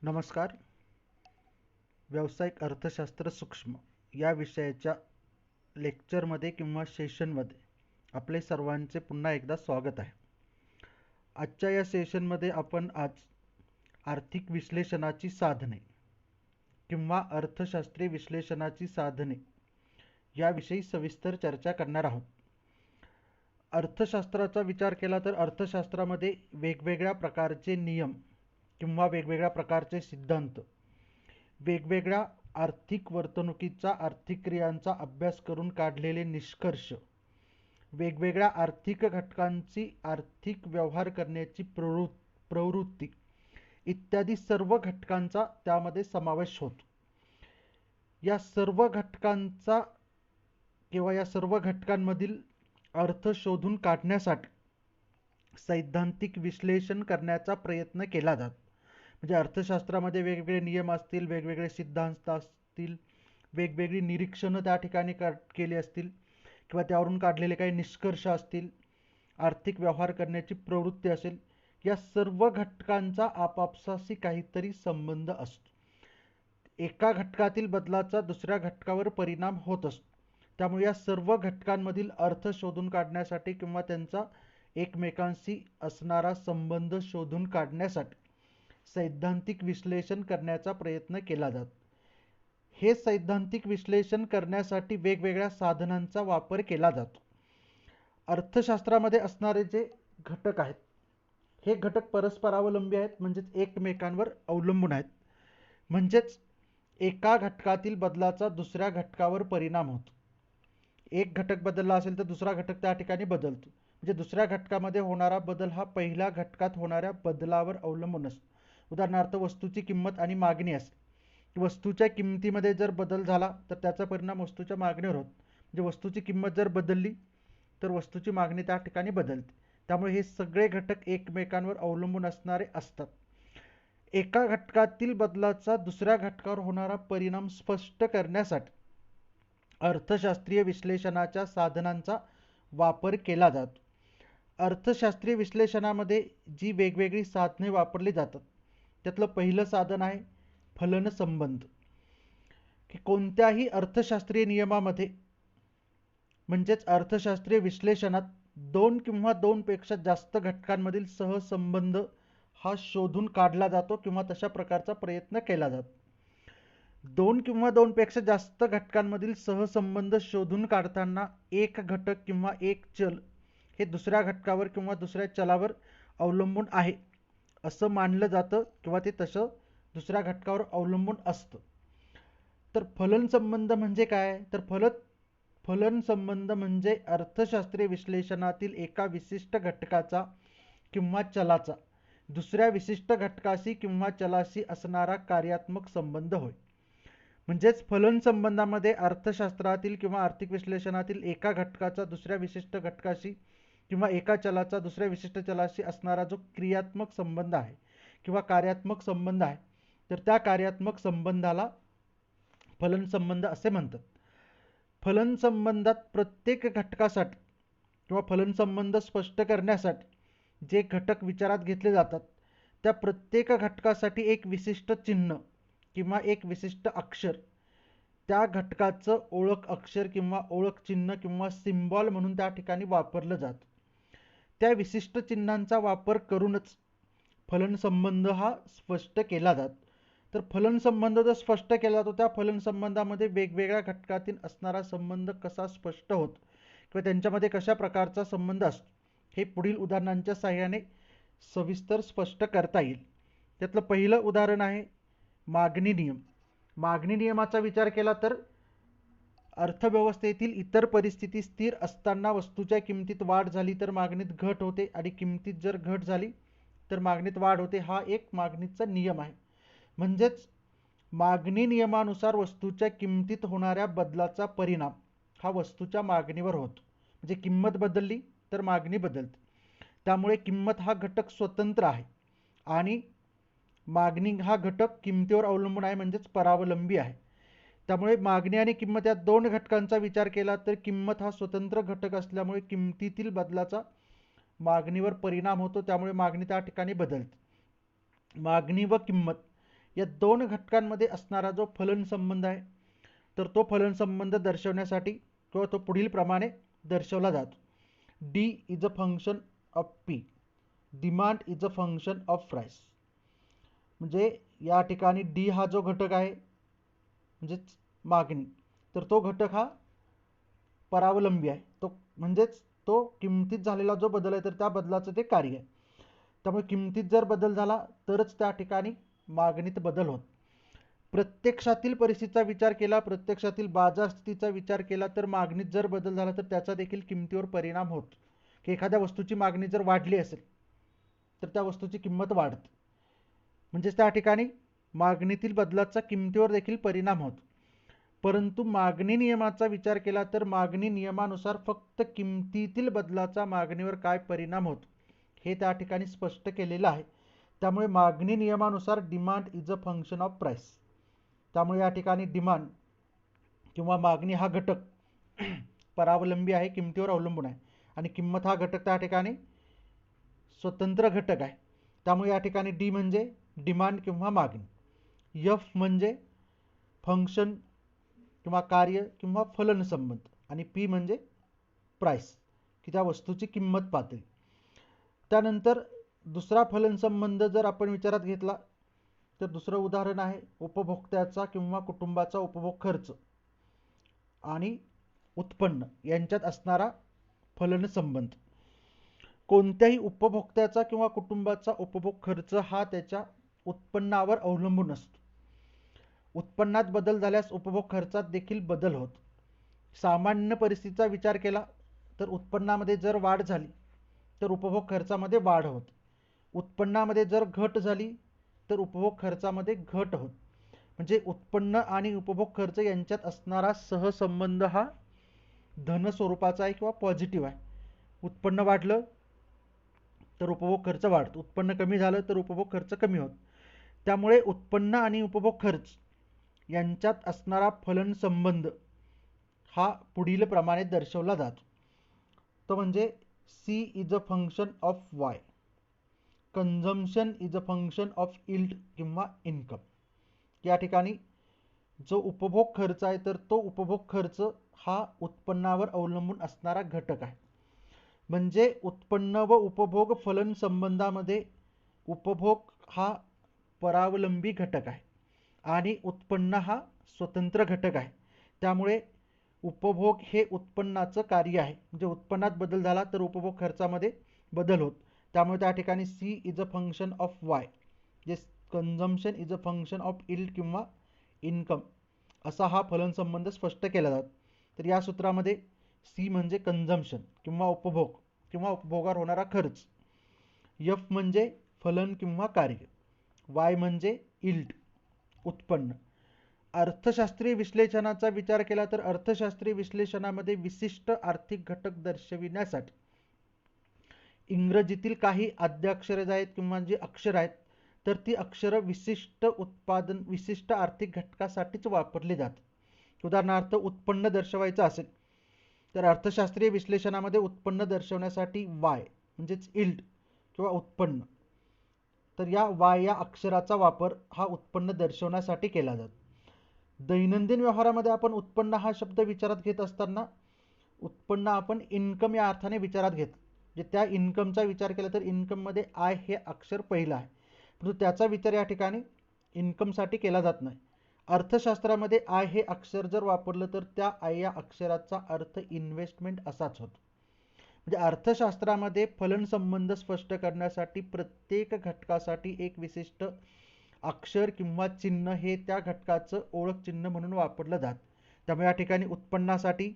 नमस्कार. व्यावसायिक अर्थशास्त्र सूक्ष्म या विषयाच्या लेक्चरमध्ये किंवा सेशनमध्ये आपले सर्वांचे पुन्हा एकदा स्वागत आहे. आजच्या या सेशनमध्ये आपण आज आर्थिक विश्लेषणाची साधने किंवा अर्थशास्त्रीय विश्लेषणाची साधने याविषयी सविस्तर चर्चा करणार आहोत. अर्थशास्त्राचा विचार केला तर अर्थशास्त्रामध्ये वेगवेगळ्या प्रकारचे नियम किंवा वेगवेगळ्या प्रकारचे सिद्धांत, वेगवेगळ्या आर्थिक वर्तणुकीचा, आर्थिक क्रियांचा अभ्यास करून काढलेले निष्कर्ष, वेगवेगळ्या आर्थिक घटकांची आर्थिक व्यवहार करण्याची प्रवृत्ती इत्यादी सर्व घटकांचा त्यामध्ये समावेश होतो. या सर्व घटकांचा किंवा या सर्व घटकांमधील अर्थ शोधून काढण्यासाठी सैद्धांतिक विश्लेषण करण्याचा प्रयत्न केला जातो. म्हणजे अर्थशास्त्रामध्ये वेगवेगळे नियम असतील, वेगवेगळे सिद्धांत असतील, वेगवेगळी निरीक्षणं त्या ठिकाणी केली असतील किंवा त्यावरून काढलेले काही निष्कर्ष असतील, आर्थिक व्यवहार करण्याची प्रवृत्ती असेल, या सर्व घटकांचा आपापसाशी काहीतरी संबंध असतो. एका घटकातील बदलाचा दुसऱ्या घटकावर परिणाम होत असतो. त्यामुळे या सर्व घटकांमधील अर्थ शोधून काढण्यासाठी किंवा त्यांचा एकमेकांशी असणारा संबंध शोधून काढण्यासाठी सैद्धांतिक विश्लेषण करण्याचा प्रयत्न केला जातो. हे सैद्धांतिक विश्लेषण करण्यासाठी वेगवेगळ्या साधनांचा वापर केला जातो. अर्थशास्त्रामध्ये असणारे जे घटक आहेत, हे घटक परस्परावलंबी आहेत, म्हणजेच एकमेकांवर अवलंबून आहेत. म्हणजेच एका घटकातील बदलाचा दुसऱ्या घटकावर परिणाम होतो. एक घटक बदलला असेल तर दुसरा घटक त्या ठिकाणी बदलतो. म्हणजे दुसऱ्या घटकामध्ये होणारा बदल हा पहिल्या घटकात होणाऱ्या बदलावर अवलंबून असतो. उदाहरणार्थ वस्तूची किंमत आणि मागणी असेल. वस्तूच्या किमतीमध्ये जर बदल झाला तर त्याचा परिणाम वस्तूच्या मागणीवर होतो. म्हणजे वस्तूची किंमत जर बदलली तर वस्तूची मागणी त्या ठिकाणी बदलते. त्यामुळे हे सगळे घटक एकमेकांवर अवलंबून असणारे असतात. एका घटकातील बदलाचा दुसऱ्या घटकावर होणारा परिणाम स्पष्ट करण्यासाठी अर्थशास्त्रीय विश्लेषणाच्या साधनांचा वापर केला जातो. अर्थशास्त्रीय विश्लेषणामध्ये जी वेगवेगळी साधने वापरली जातात त्यातलं पहिलं साधन आहे फलन संबंध. की कोणत्याही अर्थशास्त्रीय नियमामध्ये म्हणजेच अर्थशास्त्रीय विश्लेषणात दोन किंवा दोनपेक्षा जास्त घटकांमधील सहसंबंध हा शोधून काढला जातो किंवा तशा प्रकारचा प्रयत्न केला जातो. दोन किंवा दोनपेक्षा जास्त घटकांमधील सहसंबंध शोधून काढताना एक घटक किंवा एक चल हे दुसऱ्या घटकावर किंवा दुसऱ्या चलावर अवलंबून आहे असं मानलं जातं किंवा ते तसं दुसऱ्या घटकावर अवलंबून असतं. तर फलन संबंध म्हणजे काय? तर फलन संबंध म्हणजे अर्थशास्त्रीय विश्लेषणातील एका विशिष्ट घटकाचा किंवा चलाचा दुसऱ्या विशिष्ट घटकाशी किंवा चलाशी असणारा कार्यात्मक संबंध होय. म्हणजेच फलन संबंधामध्ये अर्थशास्त्रातील किंवा आर्थिक विश्लेषणातील एका घटकाचा दुसऱ्या विशिष्ट घटकाशी किंवा एका चलाचा दुसऱ्या विशिष्ट चलाशी असणारा जो क्रियात्मक संबंध आहे किंवा कार्यात्मक संबंध आहे तर त्या कार्यात्मक संबंधाला फलन संबंध असे म्हणतात. फलन संबंधात प्रत्येक घटकासाठी किंवा फलन संबंध स्पष्ट करण्यासाठी जे घटक विचारात घेतले जातात त्या प्रत्येक घटकासाठी एक विशिष्ट चिन्ह किंवा एक विशिष्ट अक्षर त्या घटकाचं ओळख अक्षर किंवा ओळख चिन्ह किंवा सिम्बॉल म्हणून त्या ठिकाणी वापरलं जातं. त्या विशिष्ट चिन्हांचा वापर करूनच फलन संबंध हा स्पष्ट केला जातो. तर फलन संबंध जो स्पष्ट केला जातो त्या फलन संबंधामध्ये वेगवेगळ्या घटकातील असणारा संबंध कसा स्पष्ट होतो किंवा त्यांच्यामध्ये कशा प्रकारचा संबंध असतो हे पुढील उदाहरणांच्या साहाय्याने सविस्तर स्पष्ट करता येईल. त्यातलं पहिलं उदाहरण आहे मागणी नियम. मागणी नियमाचा विचार केला तर अर्थव्यवस्थेतील इतर परिस्थिती स्थिर असताना वस्तूच्या किमतीत वाढ झाली तर मागणीत घट होते आणि किमतीत जर घट झाली तर मागणीत वाढ होते. हा एक मागणीचा नियम आहे. म्हणजेच मागणी नियमानुसार वस्तूच्या किमतीत होणाऱ्या बदलाचा परिणाम हा वस्तूच्या मागणीवर होतो. म्हणजे किंमत बदलली तर मागणी बदलते. त्यामुळे किंमत हा घटक स्वतंत्र आहे आणि मागणी हा घटक किमतीवर अवलंबून आहे म्हणजेच परावलंबी आहे. त्यामुळे मागणी आणि किंमत या दोन घटकांचा विचार केला तर किंमत हा स्वतंत्र घटक असल्यामुळे किमतीतील बदलाचा मागणीवर परिणाम होतो. त्यामुळे मागणी त्या ठिकाणी बदलते. मागणी व किंमत या दोन घटकांमध्ये असणारा जो फलन संबंध आहे तर तो फलन संबंध दर्शवण्यासाठी किंवा तो पुढील प्रमाणे दर्शवला जातो. D is a function of P, demand is a function of price. म्हणजे या ठिकाणी डी हा जो घटक आहे म्हणजेच मागणी, तर तो घटक हा परावलंबी आहे, तो म्हणजेच तो किमतीत झालेला जो बदल आहे तर त्या बदलाचं ते कार्य आहे. त्यामुळे किमतीत जर बदल झाला तरच त्या ठिकाणी मागणीत बदल होत. प्रत्यक्षातील परिस्थितीचा विचार केला, प्रत्यक्षातील बाजार स्थितीचा विचार केला तर मागणीत जर बदल झाला तर त्याचा देखील किमतीवर परिणाम होत. की एखाद्या वस्तूची मागणी जर वाढली असेल तर त्या वस्तूची किंमत वाढते, म्हणजेच त्या ठिकाणी मागणीतील बदलाचा किमतीवर देखील परिणाम होतो. परंतु मागणी नियमाचा विचार केला तर मागणी नियमानुसार फक्त किमतीतील बदलाचा मागणीवर काय परिणाम होतो हे त्या ठिकाणी स्पष्ट केलेलं आहे. त्यामुळे मागणी नियमानुसार demand is a function of price. त्यामुळे या ठिकाणी डिमांड किंवा मागणी हा घटक परावलंबी आहे, किमतीवर अवलंबून आहे, आणि किंमत हा घटक त्या ठिकाणी स्वतंत्र घटक आहे. त्यामुळे या ठिकाणी डी म्हणजे डिमांड किंवा मागणी, एफ म्हणजे फंक्शन किंवा कार्य किंवा फलन संबंध, आणि पी म्हणजे प्राइस की त्या वस्तूची किंमत पातळी. त्यानंतर दुसरा फलन संबंध जर आपण विचारात घेतला तर दुसरं उदाहरण आहे उपभोक्त्याचा किंवा कुटुंबाचा उपभोग खर्च आणि उत्पन्न यांच्यात असणारा फलन संबंध. कोणत्याही उपभोक्त्याचा किंवा कुटुंबाचा उपभोग खर्च हा त्याच्या उत्पन्नावर अवलंबून असतो. उत्पन्नात बदल झाल्यास उपभोग खर्चात देखील बदल होत. सामान्य परिस्थितीचा विचार केला तर उत्पन्नामध्ये जर वाढ झाली तर उपभोग खर्चामध्ये वाढ होत. उत्पन्नामध्ये जर घट झाली तर उपभोग खर्चामध्ये घट होत. म्हणजे उत्पन्न आणि उपभोग खर्च यांच्यात असणारा सहसंबंध हा धन स्वरूपाचा आहे किंवा पॉझिटिव्ह आहे. उत्पन्न वाढलं तर उपभोग खर्च वाढतो, उत्पन्न कमी झालं तर उपभोग खर्च कमी होत. त्यामुळे उत्पन्न आणि उपभोग खर्च यांच्यात असणारा फलन संबंध हा पुढील प्रमाणे दर्शवला जातो. तो म्हणजे c is a function of y, consumption is a function of yield किंवा इन्कम. या ठिकाणी जो उपभोग खर्च आहे तर तो उपभोग खर्च हा उत्पन्नावर अवलंबून असणारा घटक आहे. म्हणजे उत्पन्न व उपभोग फलन संबंधामध्ये उपभोग हा परावलंबी घटक आहे आणि उत्पन्न हा स्वतंत्र घटक आहे. त्यामुळे उपभोग हे उत्पन्नाचं कार्य आहे, म्हणजे उत्पन्नात बदल झाला तर उपभोग खर्चामध्ये बदल होत. त्यामुळे त्या ठिकाणी C is a function of Y, जे consumption is a function of yield किंवा इन्कम असा हा फलन संबंध स्पष्ट केला जातो. तर या सूत्रामध्ये सी म्हणजे कंझम्पशन किंवा उपभोग किंवा उपभोगावर होणारा खर्च, एफ म्हणजे फलन किंवा कार्य, वाय म्हणजे यील्ड उत्पन्न. अर्थशास्त्रीय विश्लेषणाचा विचार केला तर अर्थशास्त्रीय विश्लेषणामध्ये विशिष्ट आर्थिक घटक दर्शविण्यासाठी इंग्रजीतील काही आद्याक्षरे आहेत किंवा जी अक्षर आहेत तर ती अक्षर विशिष्ट आर्थिक घटकासाठीच वापरली जातात. उदाहरणार्थ उत्पन्न दर्शवायचं असेल तर अर्थशास्त्रीय विश्लेषणामध्ये उत्पन्न दर्शवण्यासाठी वाय म्हणजेच यील्ड किंवा उत्पन्न, तर या वाय या अक्षराचा वापर हा उत्पन्न दर्शवण्यासाठी केला जातो. दैनंदिन व्यवहारामध्ये आपण उत्पन्न हा शब्द विचारात घेत असताना उत्पन्न आपण इन्कम या अर्थाने विचारात घेतो. म्हणजे त्या इन्कमचा विचार केला तर इन्कममध्ये आय हे अक्षर पहिलं आहे, परंतु त्याचा विचार या ठिकाणी इन्कमसाठी केला जात नाही. अर्थशास्त्रामध्ये आय हे अक्षर जर वापरलं तर त्या आय या अक्षराचा अर्थ इन्व्हेस्टमेंट असाच होतो. म्हणजे अर्थशास्त्रामध्ये फलन संबंध स्पष्ट करण्यासाठी प्रत्येक घटकासाठी एक विशिष्ट अक्षर किंवा चिन्ह हे त्या घटकाचं ओळख चिन्ह म्हणून वापरलं जातं. त्यामुळे या ठिकाणी उत्पन्नासाठी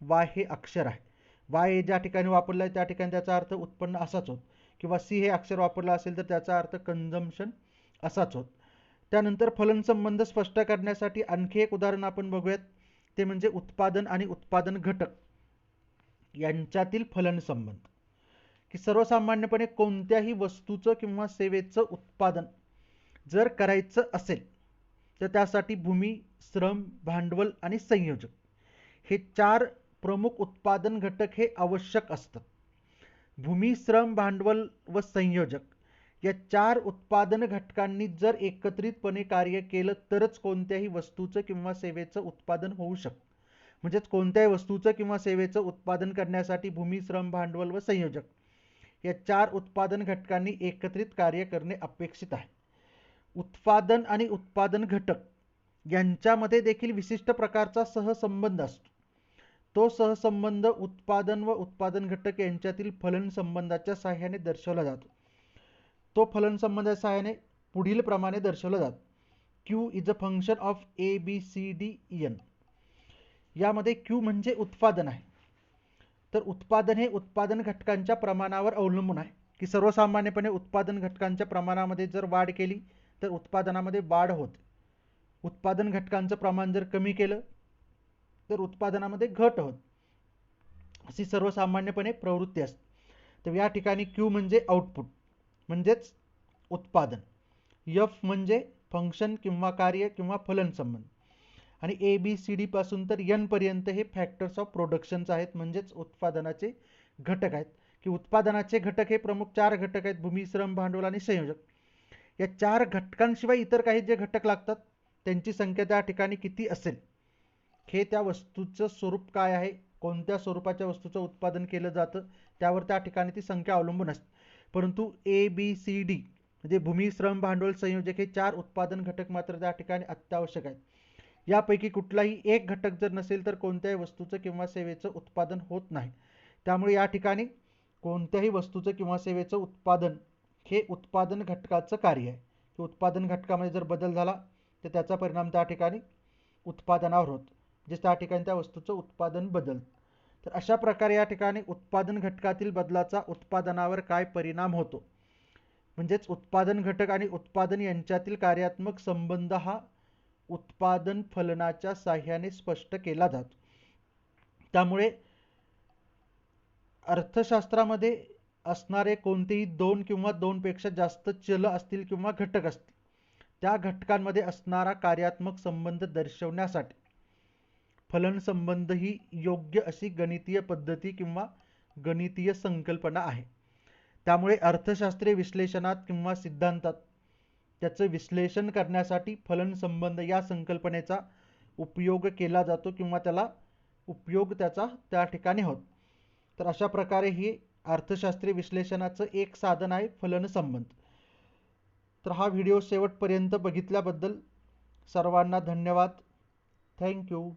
वाय हे अक्षर आहे, वाय ज्या ठिकाणी वापरलं आहे त्या ठिकाणी त्याचा अर्थ उत्पन्न असाच होत, किंवा सी हे अक्षर वापरलं असेल तर त्याचा अर्थ कंझम्पशन असाच होत. त्यानंतर फलन संबंध स्पष्ट करण्यासाठी आणखी एक उदाहरण आपण बघूयात, ते म्हणजे उत्पादन आणि उत्पादन घटक यांच्यातील फलन संबंध. की सर्वसामान्यपणे कोणत्याही वस्तूचं किंवा सेवेचं उत्पादन जर करायचं असेल तर त्यासाठी भूमी, श्रम, भांडवल आणि संयोजक हे चार प्रमुख उत्पादन घटक हे आवश्यक असतात. भूमी, श्रम, भांडवल व संयोजक या 4 उत्पादन घटकांनी जर एकत्रितपणे कार्य केलं तरच कोणत्याही वस्तूचं किंवा सेवेचं उत्पादन होऊ शकतं. म्हणजेच कोणत्याही वस्तूचं किंवा सेवेचं उत्पादन करण्यासाठी भूमी, श्रम, भांडवल व संयोजक या 4 उत्पादन घटकांनी एकत्रित कार्य करणे अपेक्षित आहे. उत्पादन आणि उत्पादन घटक यांच्यामध्ये देखील विशिष्ट प्रकारचा सहसंबंध असतो. तो सहसंबंध उत्पादन व उत्पादन घटक यांच्यातील फलन संबंधाच्या सहाय्याने दर्शवला जातो. तो फलन संबंधाच्या सहाय्याने पुढील प्रमाणे दर्शवला जातो. Q is a function of A, B, C, D, N. यामध्ये Q म्हणजे उत्पादन आहे. तर उत्पादन हे उत्पादन घटकांच्या प्रमाणावर अवलंबून आहे, की सर्वसामान्यपणे उत्पादन घटकांच्या प्रमाणामध्ये जर वाढ केली तर उत्पादनामध्ये वाढ होते. उत्पादन घटकांचं प्रमाण जर कमी केलं तर उत्पादनामध्ये घट होते. अशी सर्वसामान्यपणे प्रवृत्ती असते. तर या ठिकाणी Q म्हणजे आउटपुट म्हणजेच उत्पादन, F म्हणजे फंक्शन किंवा कार्य किंवा फलन संबंध, आणि A, B, C, D पासून तर N पर्यंत हे फॅक्टर्स ऑफ प्रोडक्शन्स आहेत, म्हणजेच उत्पादनाचे घटक आहेत. की उत्पादनाचे घटक हे प्रमुख 4 घटक आहेत: भूमी, श्रम, भांडवल आणि संयोजक. या 4 घटकांशिवाय इतर काही जे घटक लागतात त्यांची संख्या त्या ठिकाणी किती असेल हे त्या वस्तूचं स्वरूप काय आहे, कोणत्या स्वरूपाच्या वस्तूचं उत्पादन केलं जातं त्यावर त्या ठिकाणी ती संख्या अवलंबून असते. परंतु A, B, C, D म्हणजे भूमी, श्रम, भांडवल, संयोजक हे 4 उत्पादन घटक मात्र त्या ठिकाणी अत्यावश्यक आहेत. यापैकी कुठलाही एक घटक जर नसेल तर कोणत्याही वस्तूचं किंवा सेवेचं उत्पादन होत नाही. त्यामुळे या ठिकाणी कोणत्याही वस्तूचं किंवा सेवेचं उत्पादन हे उत्पादन घटकाचं कार्य आहे. उत्पादन घटकामध्ये जर बदल झाला तर त्याचा परिणाम त्या ठिकाणी उत्पादनावर होतो, जे त्या ठिकाणी त्या वस्तूचं उत्पादन बदलतं. तर अशा प्रकारे या ठिकाणी उत्पादन घटकातील बदलाचा उत्पादनावर काय परिणाम होतो, म्हणजेच उत्पादन घटक आणि उत्पादन यांच्यातील कार्यात्मक संबंध हा उत्पादन फलनाच्या साहाय्याने स्पष्ट केला जातो. त्यामुळे अर्थशास्त्रामध्ये असणारे कोणतेही 2 किंवा 2 पेक्षा जास्त चल असतील किंवा घटक असतील त्या घटकांमध्ये असणारा कार्यात्मक संबंध दर्शवण्यासाठी फलन संबंध ही योग्य अशी गणितीय पद्धती किंवा गणितीय संकल्पना आहे. त्यामुळे अर्थशास्त्रीय विश्लेषणात किंवा सिद्धांतात त्याचं विश्लेषण करण्यासाठी फलन संबंध या संकल्पनेचा उपयोग केला जातो किंवा त्याला उपयोग त्याचा त्या ठिकाणी होतो. तर अशा प्रकारे ही अर्थशास्त्रीय विश्लेषणाचं एक साधन आहे फलन संबंध. तर हा व्हिडिओ शेवटपर्यंत बघितल्याबद्दल सर्वांना धन्यवाद. थँक्यू.